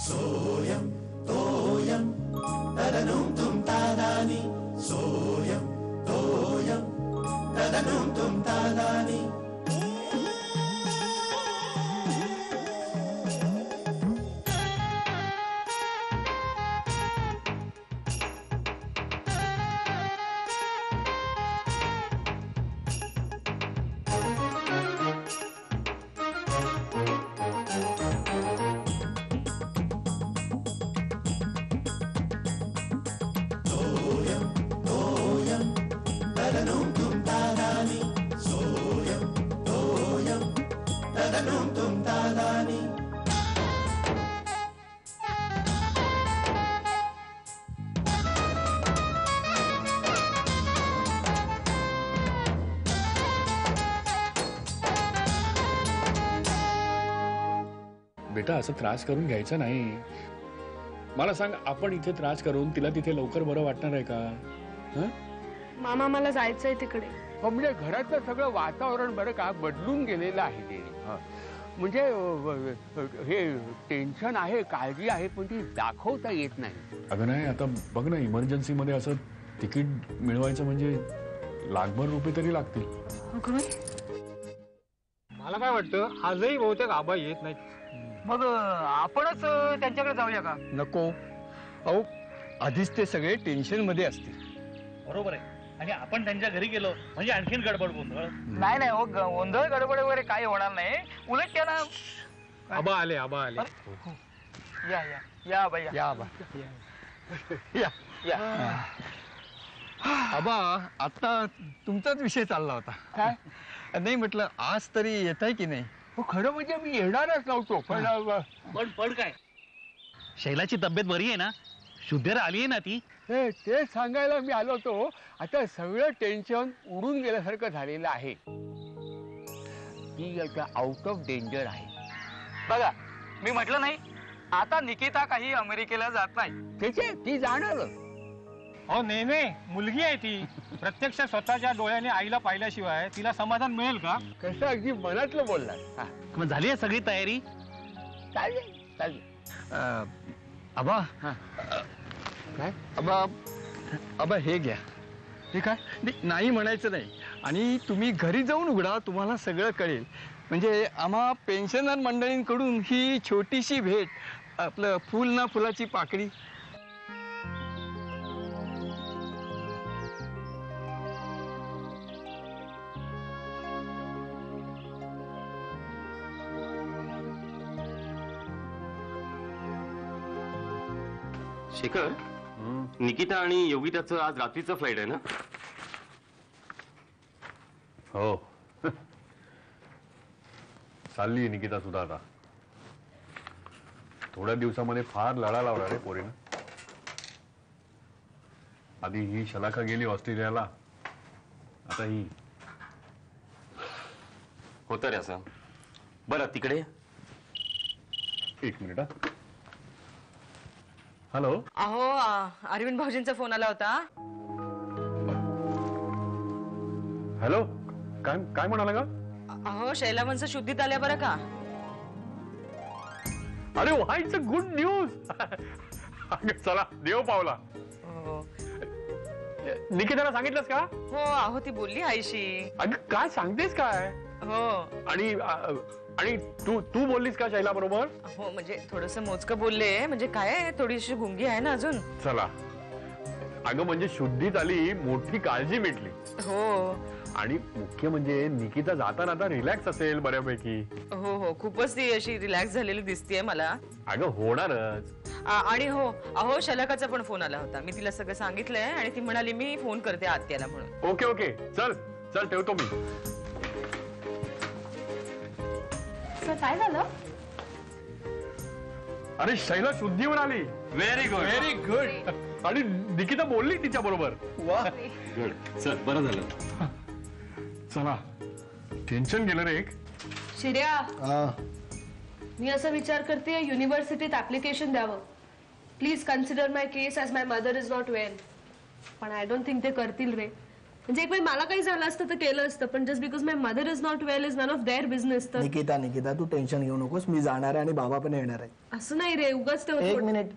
सोयम तोयम तदनुम तुम तादानी सोयम तोयम तदनुम तुम तादानी बेटा असं त्रास करून घ्यायचा नाही. मला सांग, आपण इथे त्रास करून तिला तिथे लवकर बरं वाटणार आहे का? हं? मामा मला जायचंय तिकडे. हो म्हणजे घरातलं सगळं वातावरण बरं का बदलून गेलेलं आहे ते. म्हणजे हे टेन्शन आहे, काळजी आहे, पण ती दाखवता येत नाही. अगं नाही, आता बघ ना, इमर्जन्सी मध्ये असं तिकीट मिळवायचं म्हणजे लाखभर रुपये तरी लागतील. मला काय वाटतं, आजही बहुतेक आबा येत नाही. मग आपणच त्यांच्याकडे जाऊया का? नको, अहो आधीच ते सगळे टेन्शन मध्ये असतील. बरोबर आहे. आणि आपण त्यांच्या घरी गेलो म्हणजे आणखीन गडबड गोंधळ. नाही नाही हो, गोंधळ गडबड वगैरे काही होणार नाही. उलट त्याला आबा आले, आबा आले. या या या आबा या. या आबा या या. आबा, आता तुमचाच विषय चालला होता. काय? नाही म्हटलं, आज तरी येत आहे की नाही? हो खरं म्हणजे मी येणारच नव्हतो, पण काय, शैलाची तब्येत बरी आहे ना? शुद्धेर आली आहे ना ती? ते सांगायला मी आलो होतो. आता सगळं टेन्शन उडून गेल्यासारखं झालेलं आहे. ती आता आउट ऑफ डेंजर आहे. बघा, मी म्हटलं नाही, आता निकिता काही अमेरिकेला जात नाही. त्याचे ती जाणार. हो नेहमी मुलगी आहे ती. प्रत्यक्ष स्वतःच्या डोळ्याने आईला पाहिल्याशिवाय तिला समाधान मिळेल का? कसं अगदी मनातलं बोलणार. मग झाली आहे सगळी तयारी? चालेल चालेल. आबा, काय? आबा, आबा हे घ्या. हे काय? नाही म्हणायचं नाही. आणि तुम्ही घरी जाऊन उघडा, तुम्हाला सगळं कळेल. म्हणजे आम्हा पेन्शनर मंडळींकडून ही छोटीशी भेट, आपलं फुल ना फुलाची पाकळी. शेखर, निकिता आणि योगिताचं आज रात्रीचं फ्लाईट आहे ना? हो. चालली निकिता सुद्धा आता. थोड्या दिवसामध्ये फार लढा लावला रे पोरीनं. आधी ही शलाका गेली ऑस्ट्रेलियाला, आता ही. होतं रे असं. बरं तिकडे एक मिनिट. हॅलो. अहो, अरविंद भाऊजींचा फोन आला होता. हॅलो, काय काय म्हणाला का? अहो, शैला वंश शुद्धीत आल्या बरं का? अरे वा, इट्स अ गुड न्यूज. चला, देव पावला. निकिताला सांगितलंस का? हो, अहो ती बोलली आईशी. अगं काय सांगतेस काय? हो. आणि तू तू बोललीस का शैला बरोबर? हो, म्हणजे थोडस मोजकं बोलले. म्हणजे काय, थोडीशी गुंगी आहे ना अजून. चला. अगं म्हणजे शुद्धीत आली, मोठी काळजी मिटली. हो. आणि मुख्य म्हणजे निकिता जाताना आता रिलॅक्स असेल बऱ्यापैकी. हो हो, खूपच ती अशी रिलॅक्स झालेली दिसतेय मला. अगं होणारच. आणि हो, अहो शलाकाचा पण फोन आला होता. मी तिला सगळं सांगितलंय आणि ती म्हणाली मी फोन करते आत्याला म्हणून. ओके ओके, चल चल, ठेवतो मी. काय झालं? अरे शैला शुद्धीवर आली. Very good, very good. आणि निकिता बोलली तिच्या बरोबर. वा गुड. चल, बरं झालं. चला, टेन्शन गेलं रे एक. शिर्या, मी असा विचार करते युनिव्हर्सिटीत ऍप्लिकेशन द्यावं. Please consider my case as my mother is not well. पण आय डोंट थिंक ते करतील रे. म्हणजे एक वेळ मला काही झालं असतं तर केलं असतं, पण just because my mother is not well is none of their business. तर निकिता तू टेन्शन घेऊ नकोस, मी जाणार आहे आणि बाबा पण येणार आहे. असं नाही रे, उगाच ते एक मिनिट,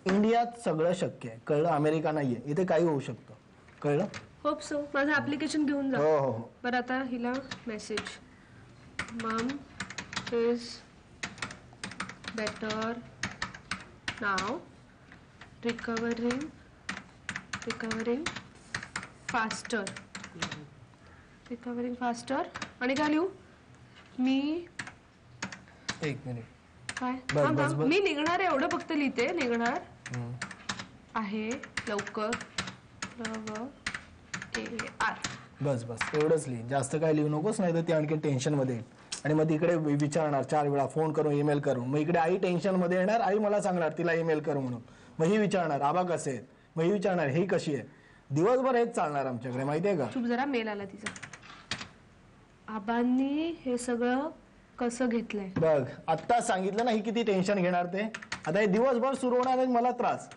इंडियात सगळं शक्य आहे, कळलं? अमेरिका नाहीये, इथे काही होऊ शकतं, कळलं? Hope so. माझं ऍप्लिकेशन घेऊन जा. हो हो. बरं आता हिला मेसेज, मम is better now, recovering faster, आणि काय लिहू मी? एक मिनिट, काय? बस. मी निघणार आहे एवढं फक्त लिहिते. निघणार आहे लवकर, बस एवढंच लिही, जास्त काय लिहू नकोस, नाही तर ती आणखी टेन्शन मध्ये येईल. आणि मग तिकडे विचारणार 4 वेळा फोन करून, ईमेल करून. मग इकडे आई टेन्शन मध्ये येणार, आई मला सांगणार तिला ईमेल करू म्हणून. मग ही विचारणार आबा कसे आहेत, मग ही विचारणार ही कशी आहे. दिवसभर हेच चालणार आमच्याकडे, माहितीये का? चुप जरा, मेल आला तिचा. आबांनी हे सगळं कसं घेतलंय बघ. आत्ता सांगितलं ना ही किती टेन्शन घेणार ते. आता हे दिवसभर सुरू होणार आहे, मला त्रास.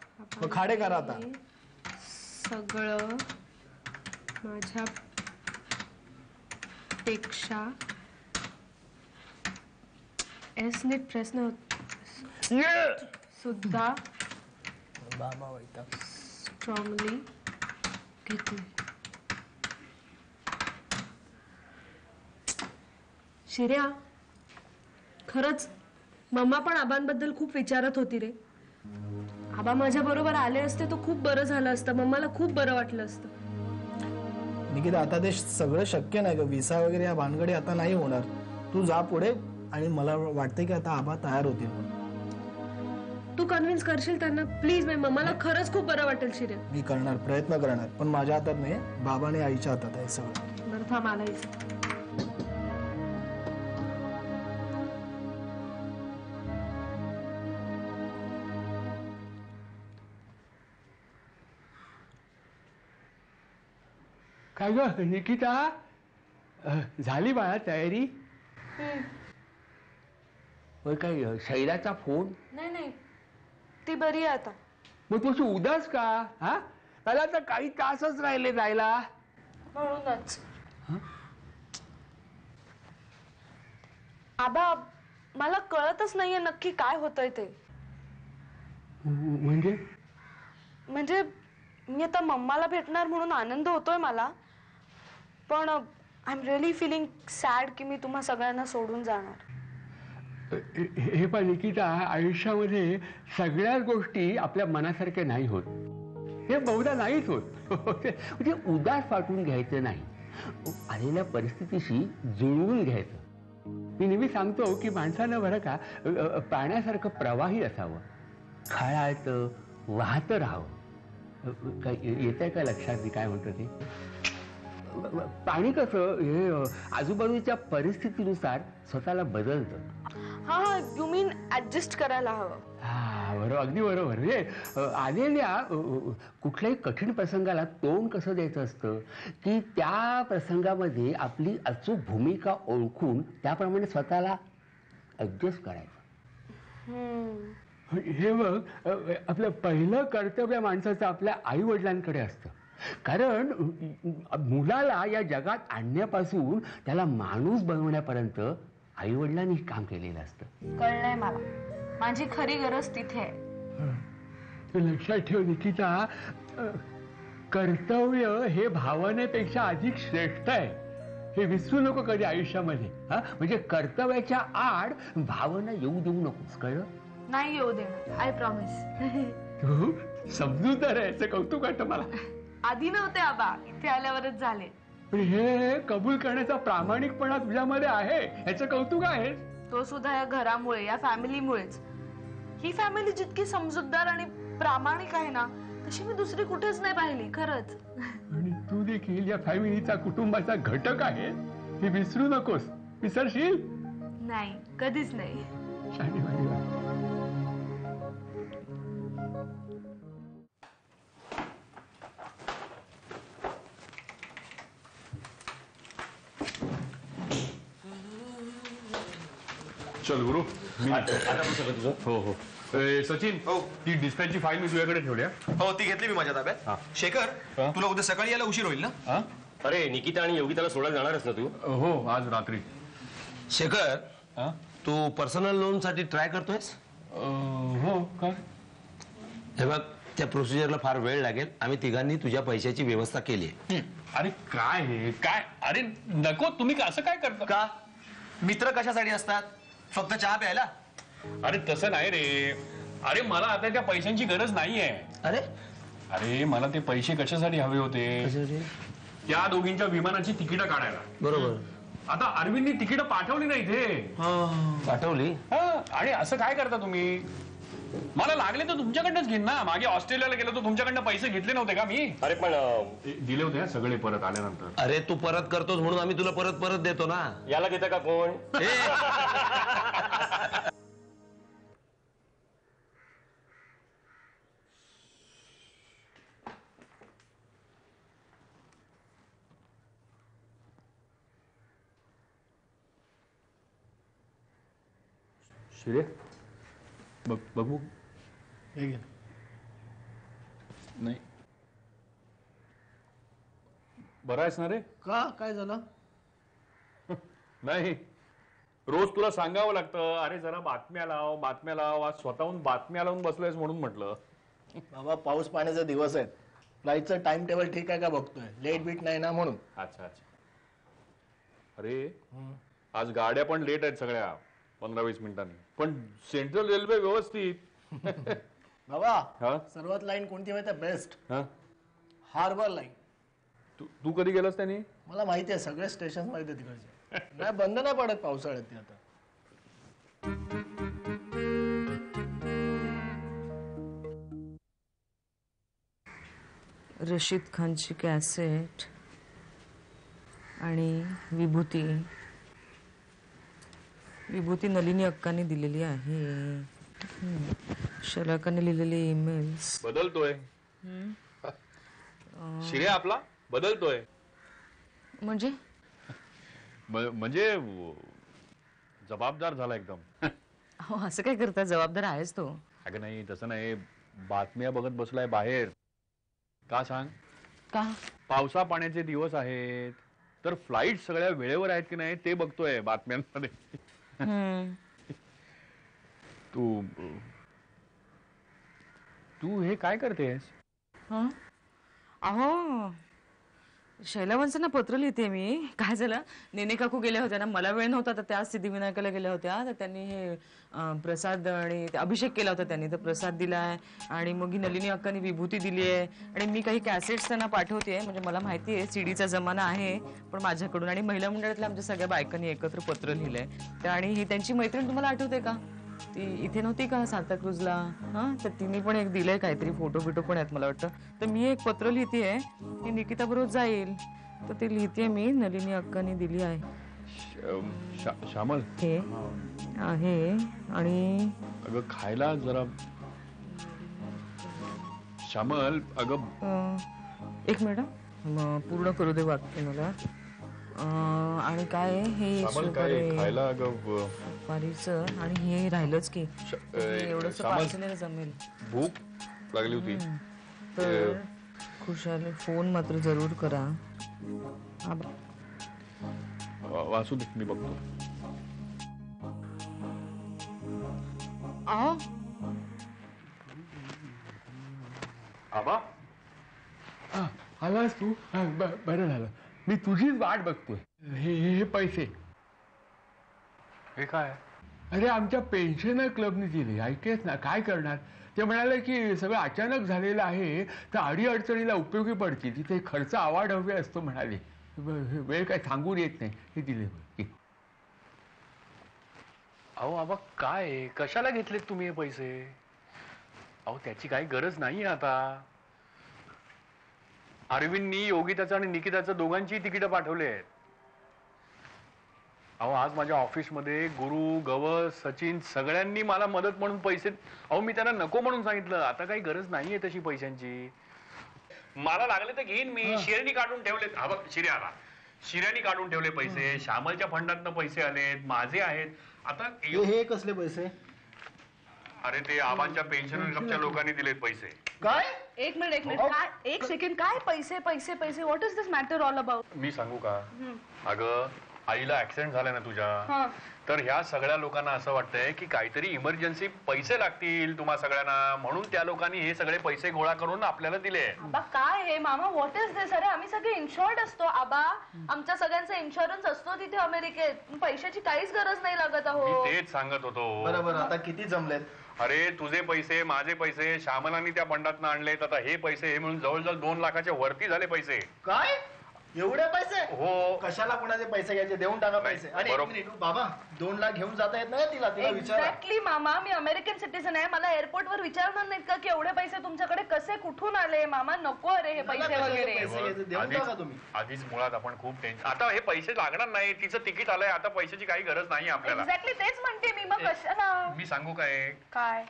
मग खाडे करा आता. सगळं माझ्या पेक्षा एस नीट प्रश्न सुद्धा बाबा वैताग. स्ट्रॉंगली घेतले. शिर्या, खरंच मम्मा पण आबांबद्दल खूप विचारत होती रे. आबा माझ्या बरोबर आले असते तर खूप बरं झालं असतं, मम्माला खूप बरं वाटलं असतं. निकिता आता ते सगळं शक्य नाही ग, विसा वगैरे या भानगडी आता नाही होणार. तू जा पुढे, आणि मला वाटतंय की आता आबा तयार होतील. तू कन्व्हिन्स करशील त्यांना प्लीज? मम्माला खरंच खूप बरं वाटेल शिर्या. मी करणार, प्रयत्न करणार, पण माझ्या हातात नाही, बाबा आणि आईच्या हातात आहे सगळं. बरं थांब, आलायच. काय ग निकिता, झाली बाळा तयारी? काय शैलाचा फोन? नाही, ती बरी आहे आता. मग तू उदास का? हा, त्याला तर काही तासच राहिले जायला. म्हणूनच आबा, मला कळतच नाहीये नक्की काय होतंय ते. म्हणजे मी आता मम्माला भेटणार म्हणून आनंद होतोय मला, पण I am really feeling sad की मी तुम्हा सगळ्यांना सोडून जाणार. हे पण निकिता, आयुष्यामध्ये सगळ्याच गोष्टी आपल्या मनासारख्या नाही होत. हे बहुधा नाहीच होत. म्हणजे उदास वाटून घ्यायचं नाही, आलेल्या परिस्थितीशी जुळवून घ्यायचं. मी नेहमी सांगतो की माणसानं बरं का पाण्यासारखं प्रवाही असावं, खळाळतं वाहतं राहावं. काय येत आहे का लक्षात मी काय म्हणतो ते? पाणी कसं हे आजूबाजूच्या परिस्थितीनुसार स्वतःला बदलतं. हा, यू मीन ऍडजस्ट करायला हवं. हा बरोबर, अगदी बरोबर. म्हणजे आलेल्या कुठल्याही कठीण प्रसंगाला तोंड कसं द्यायचं असतं की त्या प्रसंगामध्ये आपली अचूक भूमिका ओळखून त्याप्रमाणे स्वतःला ऍडजस्ट करायचं. हे बघ, आपलं पहिलं कर्तव्य माणसाचं आपल्या आई वडिलांकडे असतं. कारण मुलाला या जगात आणण्यापासून त्याला माणूस बनवण्यापर्यंत आई वडिलांनी काम केलेलं असतं. कळलंय मला, माझी खरी गरज तिथे आहे. लक्षात ठेव निकिता, कर्तव्य हे भावनेपेक्षा अधिक श्रेष्ठ आहे, हे विसरू नको कधी आयुष्यामध्ये. हा, म्हणजे कर्तव्याच्या आड भावना येऊ देऊ नकोस, कळलं? नाही येऊ देणार, आय प्रॉमिस. तू समजू तर आहे, याचं कौतुक वाटतं मला. आधी नव्हते आबा, इथे आल्यावरच झाले. पण हे कबूल करण्याचा प्रामाणिकपणा तुझ्यामध्ये आहे, याचं कौतुक आहे. तो सुद्धा या घरामुळे, या फॅमिलीमुळेच. ही फॅमिली जितकी समजूतदार आणि प्रामाणिक आहे ना, तशी मी दुसरी कुठेच नाही पाहिली, खरंच. आणि तू देखील या फॅमिलीचा, कुटुंबाचा घटक आहे, हे विसरू नकोस. विसरशील नाही, कधीच नाही. शानीवाणी वाट. चल गुरु मी आता सगळं तुझं. हो हो सचिन ती डिस्पॅचची फाईल मी तुझ्याकडे ठेवल्या. हो ती घेतली मी माझ्या ताब्यात. शेखर तुला उद्या सकाळी यायला उशीर होईल ना? अरे निकिता आणि योगिताला सोडायला जाणारच ना तू? हो आज रात्री. शेखर तू पर्सनल लोन साठी ट्राय करतोयस? हो का? हे बघ त्या प्रोसिजरला फार वेळ लागेल. आम्ही तिघांनी तुझ्या पैशाची व्यवस्था केली आहे. अरे काय हे काय? अरे नको, तुम्ही असं काय करता? का? मित्र कशासाठी असतात? फक्त चहा प्यायला? अरे तसं नाही रे. अरे मला आता त्या पैशांची गरज नाहीये. अरे अरे मला ते पैसे कशासाठी हवे होते? त्या दोघींच्या विमानाची तिकीटं काढायला. बरोबर. आता अरविंदनी तिकीटं पाठवली नाही ते. पाठवली? आणि असं काय करता तुम्ही? मला लागले तर तुमच्याकडनंच घेईन ना. मागे ऑस्ट्रेलियाला गेलो तर तुमच्याकडनं पैसे घेतले नव्हते का मी? अरे पण दिले होते सगळे परत आल्यानंतर. अरे तू परत करतोस म्हणून आम्ही तुला परत परत देतो ना. याला घेतं का कोण? शिरे बघू हे घे. नाही बरं आहेस ना रे? का काय झालं? नाही रोज तुला सांगावं लागतं अरे जरा बातम्या लाव बातम्या लाव. आज स्वतःहून बातम्या लावून बसलोयस म्हणून म्हटलं. बाबा पाऊस पाण्याचे दिवस आहेत. फ्लाईटचं टाइम टेबल ठीक आहे का बघतोय. लेट बीट नाही ना म्हणून. अच्छा अच्छा. अरे आज गाड्या पण लेट आहेत सगळ्या 15-20 मिनिटांनी. पण सेंट्रल रेल्वे व्यवस्थित. बाबा सर्वात लाईन कोणती माहिती आहे बेस्ट? Harbour line. तू कधी गेलास त्यांनी? मला माहिती आहे सगळे स्टेशन माहिती आहे तिकडचे. नाही बंद नाही पडत पावसाळ्यात ते आता. रशीद खानची कॅसेट आणि विभूती नलिनी अक्काने दिलेली आहे. शलाकाने लिहिलेले ईमेल्स. बदलतोय शिरे आपला बदलतोय. म्हणजे म्हणजे जबाबदार झाला एकदम. हो असं काय करता? जबाबदार आहेस तो. अगं नाही तसं नाही. बातम्या बघत बसलाय बाहेर. का सांग? का? पावसा पाण्याचे दिवस आहेत तर फ्लाईट सगळ्या वेळेवर आहेत की नाही ते बघतोय बातम्यांमध्ये. तू हे काय करतेस? अहो शैलावंशांना पत्र लिहिते मी. काय झालं नेने काकू गेल्या होत्या ना, मला वेळ नव्हता तर त्या सिद्धिविनायकाला गेल्या होत्या. तर त्यांनी हे प्रसाद आणि अभिषेक केला होता त्यांनी. तर प्रसाद दिलाय आणि मग ही नलिनी अक्कांनी विभूती दिली आहे. आणि मी काही कॅसेट्स त्यांना पाठवते. म्हणजे मला माहिती आहे सीडीचा जमाना आहे पण माझ्याकडून. आणि महिला मंडळातल्या आमच्या सगळ्या बायकांनी एकत्र पत्र लिहिलंय. आणि ही त्यांची मैत्रीण तुम्हाला आठवते का? ती इथे नव्हती का सांताक्रूजला? तर तिने पण एक दिलंय काहीतरी. फोटो बिटो पण आहेत मला वाटतं. तर मी एक पत्र लिहितेय. ती निकिता बरोबर जाईल तर ते लिहितेय मी. नलिनी अक्कांनी दिली आहे. श्यामल हे आहे. आणि अगं खायला जरा. श्यामल अगं एक मिनिट पूर्ण करू दे वाक्य मला. आणि काय हे खायला सुपारीचं आणि हे राहिलंच की एवढंच पार्सल जमेल. भूक लागली होती तर खुशाल फोन मात्र जरूर करा. वासू दे मी बघतो. आबा आलास तू? बरं झालं. मी तुझीच वाट बघतोय. हे पैसे. हे काय? अरे आमच्या पेन्शनर क्लबने दिले. ऐकेस ना काय करणार. ते म्हणाले की सगळं अचानक झालेलं आहे तर अडीअडचणीला उपयोगी पडतील. तिथे खर्च आवाढव्य असतो म्हणाले. वेळ काय सांगून येत नाही. हे दिले. अहो आबा काय कशाला घेतलेत तुम्ही हे पैसे? अहो त्याची काही गरज नाहीये आता. अरविंदनी योगिताचं आणि निकिताचं दोघांची तिकीटं पाठवले आहेत. अहो आज माझ्या ऑफिसमध्ये गुरु गवस सचिन सगळ्यांनी मला मदत म्हणून पैसे. अहो मी त्यांना नको म्हणून सांगितलं. आता काही गरज नाहीये तशी पैशांची. मला लागले तर घेईन मी. शेरणी काढून ठेवलेत. हा बघ शिरे आला. शिर्यानी काढून ठेवले पैसे, श्यामलच्या फंडातनं पैसे आलेत, माझे आहेत. आता हे कसले पैसे? अरे ते आबांच्या पेन्शन क्लबच्या लोकांनी दिलेत पैसे. काय? एक मिनिट काय, एक सेकंड, काय पैसे पैसे पैसे, what is this matter all about? मी सांगू का? अगं आईला ऍक्सिडेंट झालाय ना तुझ्या, तर ह्या सगळ्या लोकांना असं वाटतंय की काहीतरी इमर्जन्सी पैसे लागतील तुम्हा सगळ्यांना, म्हणून त्या लोकांनी हे सगळे पैसे गोळा करून आपल्याला दिले. आबा काय हे मामा, व्हॉट इज दिस? अरे आम्ही सगळे इन्शुअर्ड असतो आबा, आमच्या सगळ्यांचा इन्शुरन्स असतो तिथे अमेरिकेत, पैशाची काहीच गरज नाही लागत मी आहो. तेच सांगत होतो. बरोबर. आता किती जमलेत? अरे तुझे पैसे, माझे पैसे, श्यामलांनी त्या फंडातनं आणलेत. आता हे पैसे हे मिळून जवळजवळ 2 लाखाच्या वरती झाले पैसे. काय? एवढे पैसे? हो. कशाला कोणाचे पैसे घ्यायचे? देऊन टाका पैसे. आणि एक मिनिट बाबा, 2 लाख घेऊन जाता येत नाही तिला विचारा. एक्झॅक्टली मामा, मी अमेरिकन सिटीजन आहे, मला एअरपोर्ट वर विचारणार नाहीत का की एवढे पैसे तुमच्याकडे कसे कुठून आले? मामा नको अरे हे पैसे वगैरे. देऊन टाका तुम्ही. आधीच मुळात आपण खूप टेन्शन. आता हे पैसे लागणार नाही, तिचं तिकीट आलंय, आता पैशाची काही गरज नाही आपल्याला. एक्झॅक्टली तेच म्हणते मी, मग कशाला? मी सांगू काय? काय?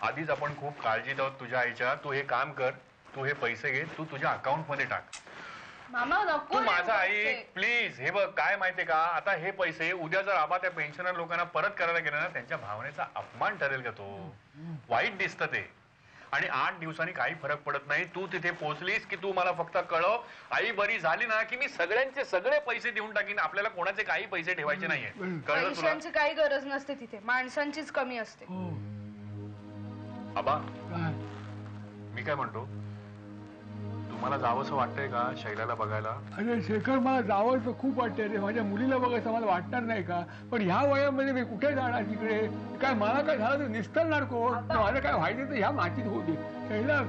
आधीच आपण खूप काळजीत आहोत तुझ्या आईच्या. तू हे काम कर, तू हे पैसे घे, तू तुझ्या अकाउंट मध्ये टाक. मामा नको. तू माझा आई प्लीज. हे बघ काय माहितीये का, आता हे पैसे उद्या जर आबा त्या पेन्शनर लोकांना परत करायला गेले ना, त्यांच्या भावनेचा अपमान ठरेल का तो? वाईट दिसतं ते. आणि 8 दिवसांनी काही फरक पडत नाही. तू तिथे पोहोचलीस की तू मला फक्त कळव. आई बरी झाली ना की मी सगळ्यांचे सगळे पैसे देऊन टाकीन. आपल्याला कोणाचे काही पैसे ठेवायचे नाहीये. कळलं तुला? पैशांची काही गरज नसते तिथे, माणसांचीच कमी असते. आबा मी काय म्हणतो, तुम्हाला जावंसं वाटतंय का शैलाला बघायला? अरे शेखर, मला जावंसं खूप वाटतंय रे. माझ्या मुलीला बघायचं मला वाटणार नाही का? पण ह्या वयामध्ये मी कुठे जाणार तिकडे? काय मला काय झालं तर निस्तरणार कोण? मला काय व्हायचं तर ह्या मातीत होते. शैला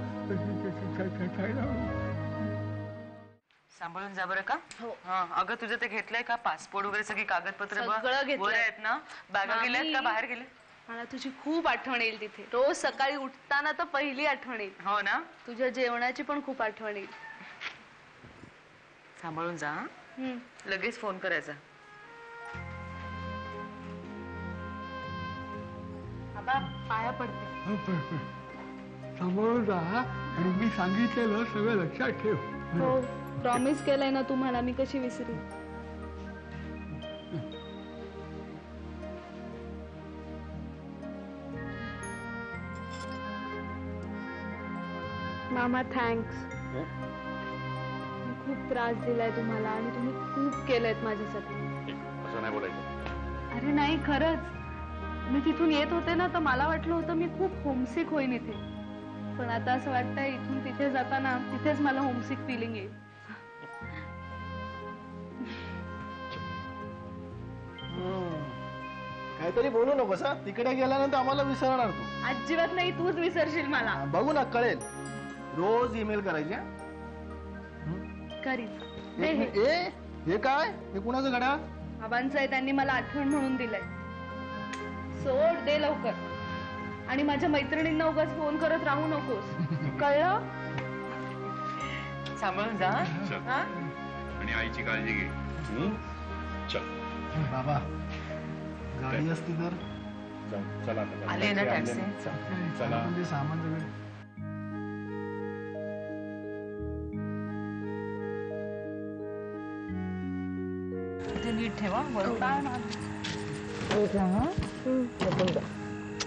सांभाळून जा बरं का. हा अगं तुझं ते घेतलंय का पासपोर्ट वगैरे सगळी कागदपत्र सगळं घेतलंय. आहेत ना? बॅगा गेल्यात का बाहेर गेले? मला तुझी खूप आठवण येईल तिथे. रोज सकाळी उठताना तर पहिली आठवण येईल. हो ना. तुझ्या जेवणाची पण खूप आठवण येईल. सांभाळून जा. लगेच फोन करायचा. आबा पाया पडते. सांभाळून जा आणि मी सांगितलेलं सगळं लक्षात ठेव. हो, प्रॉमिस केलंय ना तुम्हाला, मी कशी विसरू? मामा थँक्स. खूप त्रास दिलाय तुम्हाला आणि तुम्ही खूप केलंयत माझ्यासाठी. असं नाही बोलायचं. अरे नाही, खरंच. मी तिथून येत होते ना तर मला वाटलं होतं मी खूप होमसिक होईन इथे, पण आता असं वाटतंय इथून तिथे जाताना तिथेच मला होमसिक फिलिंग येईल. काहीतरी बोलू नकोस हा. तिकडे गेल्यानंतर आम्हाला विसरणार तू. अजिबात नाही, तूच विसरशील मला. बघू ना, कळेल. रोज ईमेल करायचे. करीन. हे काय? हे कुणाचं घड्याळ? बाबांचं आहे, त्यांनी मला आठवण म्हणून दिलंय. सोड दे लवकर. आणि माझ्या मैत्रिणींना उगाच फोन करत राहू नकोस, कळलं? सांभाळून जा. आणि आईची काळजी घे. चल बाबा, गाडी असती तर. चला आले ना टॅक्सी. चला. म्हणजे सामान सगळं. नीट ठेवा.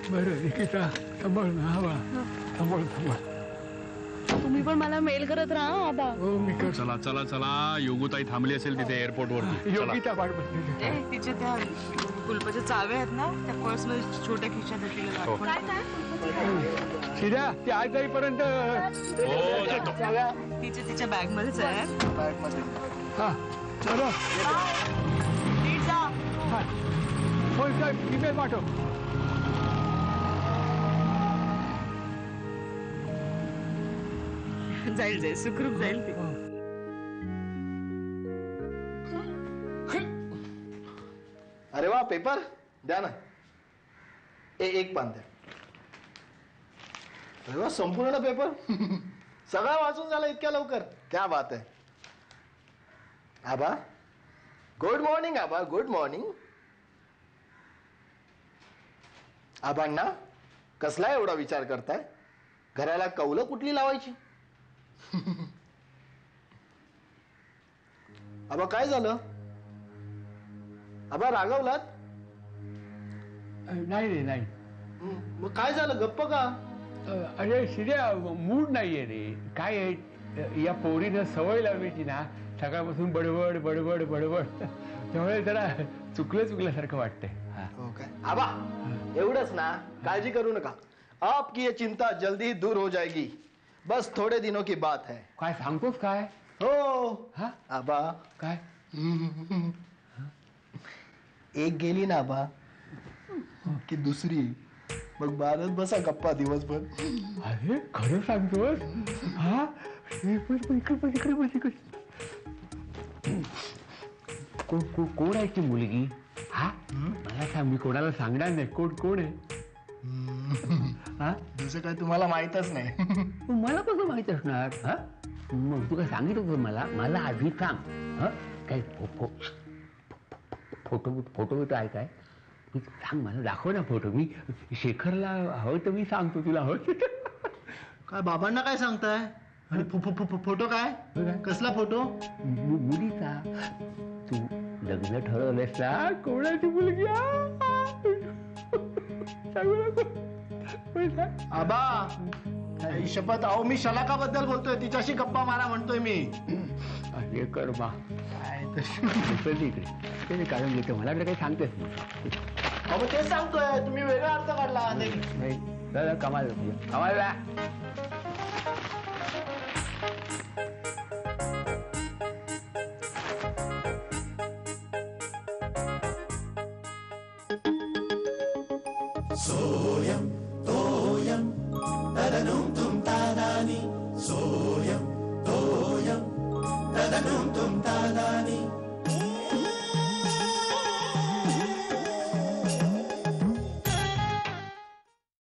बरं निकिता, सांभाळ ना. हवा सांभाळ सांभाळ. तुम्ही पण मला मेल करत राहा आबा. हो मी कर. चला चला चला. योगुताई थांबली असेल तिथे एअरपोर्ट वरती. योगिता पाठ बसली. तिच्या त्या कुलपाच्या चाव्या आहेत ना, त्या पर्स मध्ये छोट्या खिशात शिर्या, ती आज जाईपर्यंत तिच्या बॅग मध्येच आहे. बॅग मध्ये. हा चलो. नीट जा. फोन कर, ईमेल पाठव. जाईल सुखरूप जाईल ती. अरे वा, पेपर द्या ना. एक पान द्या. अरे वा, संपूर्ण पेपर. सगळा वाचून झाला इतक्या लवकर. क्या बात आहे. आबा, गुड मॉर्निंग. आबा, गुड मॉर्निंग. आबांना कसला एवढा विचार करताय? घराला कौलं कुठली लावायची? आबा काय झालं? आबा रागवलात? नाही रे नाही. मग काय झालं, गप्प का? अरे शिर्या, मूड नाहीये रे. काय आहे, या पोरीनं सवय लावलीची ना सकाळपासून बडबड बडबड बडबड, त्यामुळे जरा चुकल्यासारखं वाटतंय. हो काय आबा, एवढंच ना, काळजी करू नका. आपकी ये चिंता जल्दी ही दूर हो जाएगी. बस थोड़े दिनों की बात है. काय सांगतोस काय? हो. हा आबा काय? एक गेली ना आबा की दुसरी, मग मारत बसा गप्पा दिवसभर. अरे खरं सांगतोस? हा कोण आहे ती मुलगी? हा मला सांग, मी कोणाला सांगणार नाही. कोण आहे? हा दुसरं काय तुम्हाला माहितच नाही. मला कसं माहित असणार? हा मग तू काय सांगितलं होतं मला आधी सांग. हा काय फोटो आहे काय? तू सांग, मला दाखव ना फोटो. मी शेखरला हवं तर मी सांगतो तुला. हवं काय बाबांना काय सांगताय? आणि फोटो काय? कसला फोटो? मुलीचा. तू लग्न ठरवलंस ना? कोणाची मुलगी? आबा आई शपथ, अहो मी शलाकाबद्दल बोलतोय, तिच्याशी गप्पा मारा म्हणतोय मी. अरे कर्मा इकडे काढून घेतो. मला तर काही सांगतेस अहो तेच सांगतोय, तुम्ही वेगळा अर्थ काढला. नाही कमाल कमाल. सोयम तोयम तदनुम तुम तादानी. सोयम तोयम तदनुम तुम